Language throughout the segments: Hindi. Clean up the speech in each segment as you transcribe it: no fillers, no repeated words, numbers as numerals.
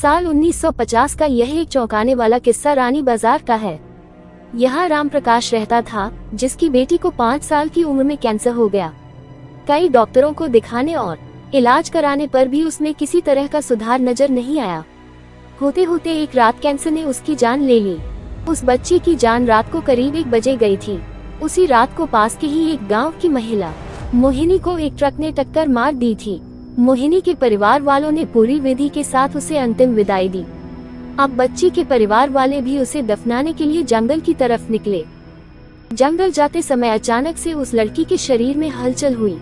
साल 1950 का यह एक चौंकाने वाला किस्सा रानी बाजार का है। यहाँ राम प्रकाश रहता था, जिसकी बेटी को 5 साल की उम्र में कैंसर हो गया। कई डॉक्टरों को दिखाने और इलाज कराने पर भी उसमें किसी तरह का सुधार नजर नहीं आया। होते होते एक रात कैंसर ने उसकी जान ले ली। उस बच्ची की जान रात को करीब 1 बजे गई थी। उसी रात को पास के ही एक गांव की महिला मोहिनी को एक ट्रक ने टक्कर मार दी थी। मोहिनी के परिवार वालों ने पूरी विधि के साथ उसे अंतिम विदाई दी। अब बच्ची के परिवार वाले भी उसे दफनाने के लिए जंगल की तरफ निकले। जंगल जाते समय अचानक से उस लड़की के शरीर में हलचल हुई।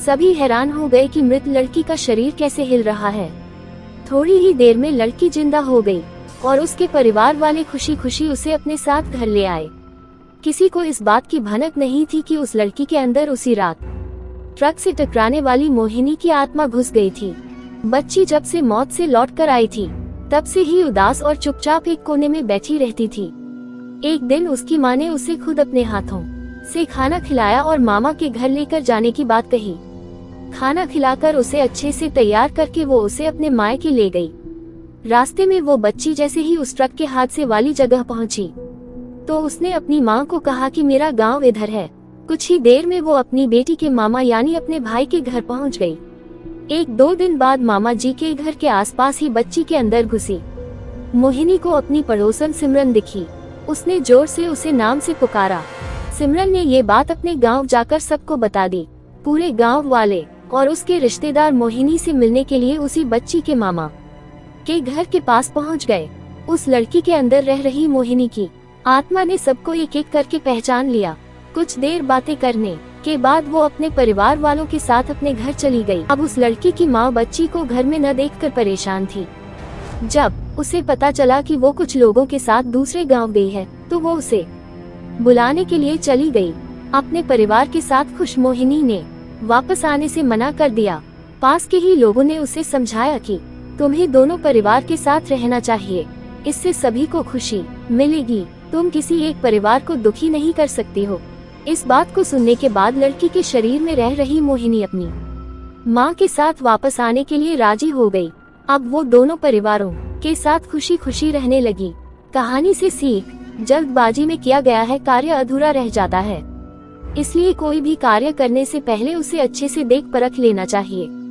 सभी हैरान हो गए कि मृत लड़की का शरीर कैसे हिल रहा है। थोड़ी ही देर में लड़की जिंदा हो गई और उसके परिवार वाले खुशी खुशी उसे अपने साथ घर ले आए। किसी को इस बात की भनक नहीं थी कि उस लड़की के अंदर उसी रात ट्रक से टकराने वाली मोहिनी की आत्मा घुस गई थी। बच्ची जब से मौत से लौट कर आई थी, तब से ही उदास और चुपचाप एक कोने में बैठी रहती थी। एक दिन उसकी माँ ने उसे खुद अपने हाथों से खाना खिलाया और मामा के घर लेकर जाने की बात कही। खाना खिलाकर उसे अच्छे से तैयार करके वो उसे अपने मायके ले गई। रास्ते में वो बच्ची जैसे ही उस ट्रक के हादसे वाली जगह पहुंची, तो उसने अपनी माँ को कहा कि मेरा गांव इधर है। कुछ ही देर में वो अपनी बेटी के मामा यानी अपने भाई के घर पहुंच गई। 1-2 दिन बाद मामा जी के घर के आसपास ही बच्ची के अंदर घुसी मोहिनी को अपनी पड़ोसन सिमरन दिखी। उसने जोर से उसे नाम से पुकारा। सिमरन ने ये बात अपने गांव जाकर सबको बता दी। पूरे गांव वाले और उसके रिश्तेदार मोहिनी से मिलने के लिए उसी बच्ची के मामा के घर के पास पहुंच गए। उस लड़की के अंदर रह रही मोहिनी की आत्मा ने सबको एक एक करके पहचान लिया। कुछ देर बातें करने के बाद वो अपने परिवार वालों के साथ अपने घर चली गई। अब उस लड़की की माँ बच्ची को घर में न देखकर परेशान थी। जब उसे पता चला कि वो कुछ लोगों के साथ दूसरे गांव गई है, तो वो उसे बुलाने के लिए चली गई। अपने परिवार के साथ खुश मोहिनी ने वापस आने से मना कर दिया। पास के ही लोगों ने उसे समझाया कि तुम्हें दोनों परिवार के साथ रहना चाहिए, इससे सभी को खुशी मिलेगी। तुम किसी एक परिवार को दुखी नहीं कर सकती हो। इस बात को सुनने के बाद लड़की के शरीर में रह रही मोहिनी अपनी माँ के साथ वापस आने के लिए राजी हो गई। अब वो दोनों परिवारों के साथ खुशी खुशी रहने लगी। कहानी से सीख, जल्दबाजी में किया गया है कार्य अधूरा रह जाता है। इसलिए कोई भी कार्य करने से पहले उसे अच्छे से देख परख लेना चाहिए।